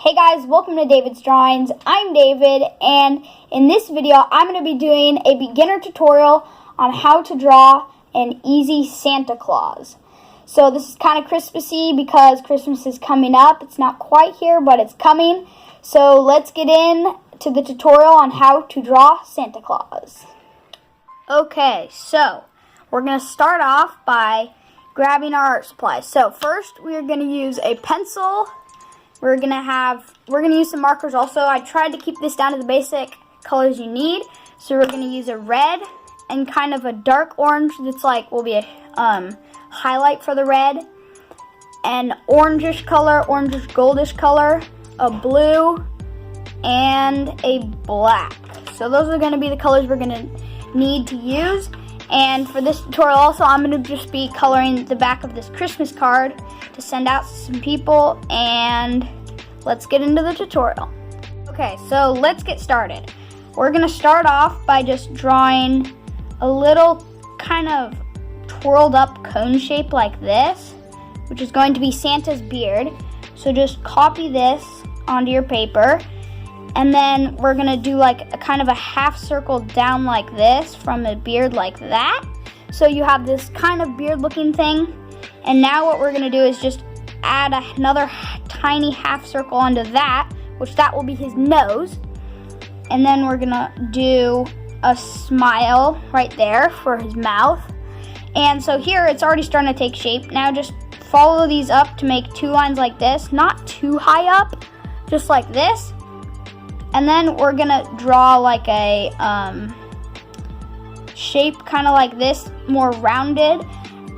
Hey guys, welcome to David's Drawings. I'm David, and in this video I'm going to be doing a beginner tutorial on how to draw an easy Santa Claus. So this is kind of Christmassy because Christmas is coming up. It's not quite here, but it's coming. So let's get into the tutorial on how to draw Santa Claus. Okay, so we're going to start off by grabbing our art supplies. So first we are going to use a pencil. We're gonna use some markers also. I tried to keep this down to the basic colors you need. So we're gonna use a red and kind of a dark orange that's like will be a highlight for the red, an orangish color, orangish goldish color, a blue, and a black. So those are gonna be the colors we're gonna need to use. And for this tutorial also, I'm going to just be coloring the back of this Christmas card to send out to some people, and let's get into the tutorial. Okay, so let's get started. We're going to start off by just drawing a little kind of twirled up cone shape like this, which is going to be Santa's beard. So just copy this onto your paper. And then we're going to do like a kind of a half circle down like this from a beard like that. So you have this kind of beard looking thing. And now what we're going to do is just add another tiny half circle onto that, which that will be his nose. And then we're going to do a smile right there for his mouth. And so here it's already starting to take shape. Now just follow these up to make two lines like this, not too high up, just like this. And then we're gonna draw like a shape kind of like this, more rounded.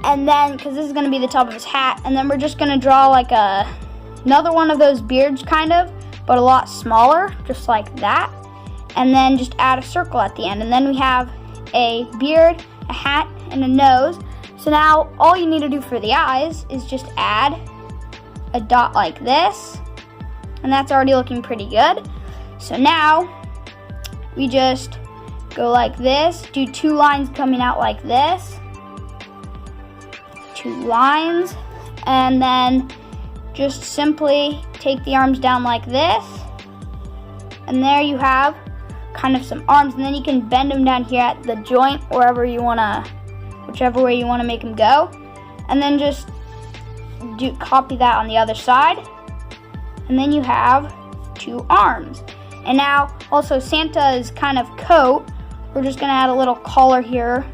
And then, because this is gonna be the top of his hat, and then we're just gonna draw like another one of those beards kind of, but a lot smaller, just like that. And then just add a circle at the end. And then we have a beard, a hat, and a nose. So now all you need to do for the eyes is just add a dot like this. And that's already looking pretty good. So now, we just go like this, do two lines coming out like this, two lines, and then just simply take the arms down like this, and there you have kind of some arms, and then you can bend them down here at the joint, wherever you want to, whichever way you want to make them go, and then just copy that on the other side, and then you have two arms. And now, also Santa's kind of coat, we're just gonna add a little collar here.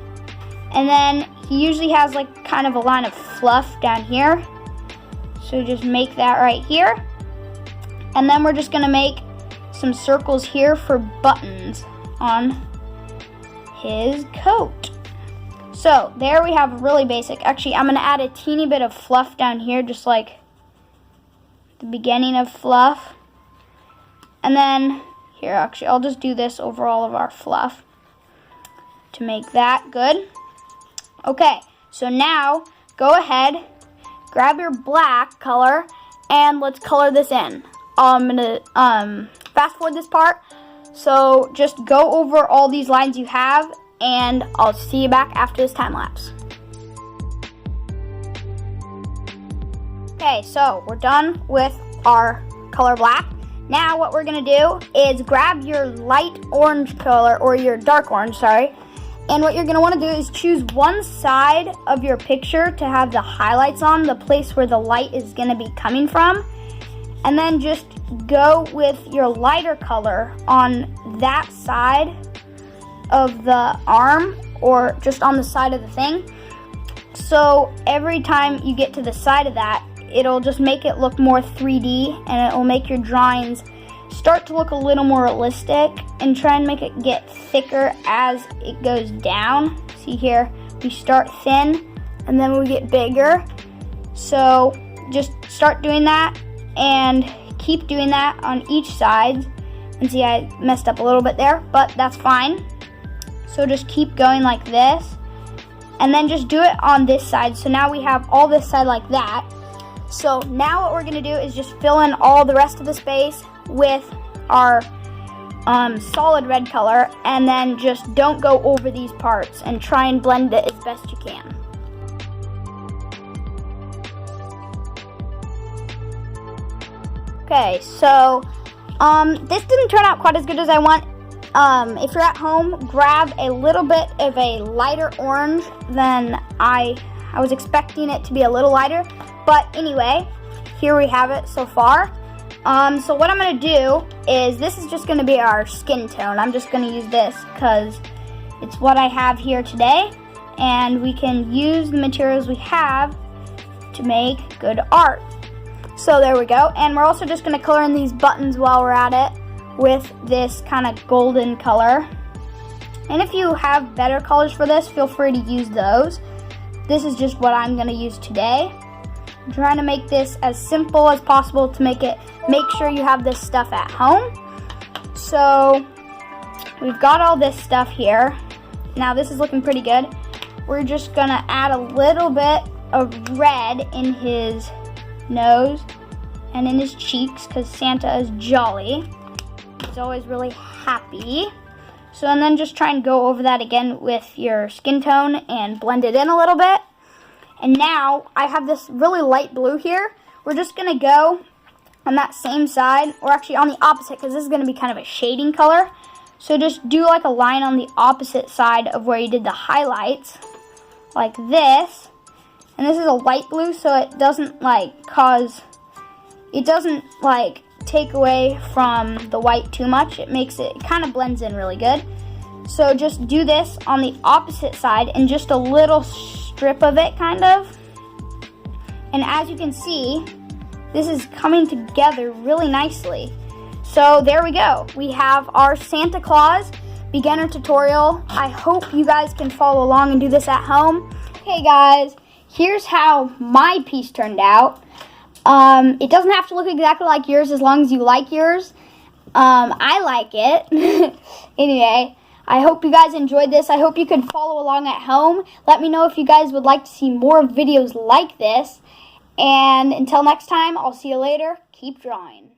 And then he usually has like kind of a line of fluff down here. So just make that right here. And then we're just gonna make some circles here for buttons on his coat. So there we have a really basic. Actually, I'm gonna add a teeny bit of fluff down here, just like the beginning of fluff. And then, here actually, I'll just do this over all of our fluff to make that good. Okay, so now, go ahead, grab your black color, and let's color this in. I'm gonna fast forward this part, so just go over all these lines you have, and I'll see you back after this time lapse. Okay, so we're done with our color black. Now what we're going to do is grab your light orange color, or your dark orange, sorry. And what you're going to want to do is choose one side of your picture to have the highlights on, the place where the light is going to be coming from. And then just go with your lighter color on that side of the arm, or just on the side of the thing. So every time you get to the side of that, it'll just make it look more 3D, and it will make your drawings start to look a little more realistic, and try and make it get thicker as it goes down. See here, we start thin and then we get bigger. So just start doing that and keep doing that on each side. And see, I messed up a little bit there, but that's fine. So just keep going like this, and then just do it on this side. So now we have all this side like that. So now what we're going to do is just fill in all the rest of the space with our solid red color, and then just don't go over these parts, and try and blend it as best you can. Okay, so this didn't turn out quite as good as I want. If you're at home, grab a little bit of a lighter orange than I was expecting it to be a little lighter. But anyway, here we have it so far. So what I'm going to do is, this is just going to be our skin tone. I'm just going to use this because it's what I have here today. And we can use the materials we have to make good art. So there we go. And we're also just going to color in these buttons while we're at it with this kind of golden color. And if you have better colors for this, feel free to use those. This is just what I'm going to use today. I'm trying to make this as simple as possible to make sure you have this stuff at home. So we've got all this stuff here. Now this is looking pretty good. We're just going to add a little bit of red in his nose and in his cheeks because Santa is jolly. He's always really happy. So, and then just try and go over that again with your skin tone and blend it in a little bit. And now I have this really light blue here. We're just going to go on that same side, or actually on the opposite, because this is going to be kind of a shading color. So just do like a line on the opposite side of where you did the highlights, like this. And this is a light blue, so it doesn't take away from the white too much. It kind of blends in really good. So just do this on the opposite side and just a little strip of it, kind of. And as you can see, this is coming together really nicely. So there we go. We have our Santa Claus beginner tutorial. I hope you guys can follow along and do this at home. Okay guys, here's how my piece turned out. It doesn't have to look exactly like yours as long as you like yours. I like it. Anyway, I hope you guys enjoyed this. I hope you could follow along at home. Let me know if you guys would like to see more videos like this. And until next time, I'll see you later. Keep drawing.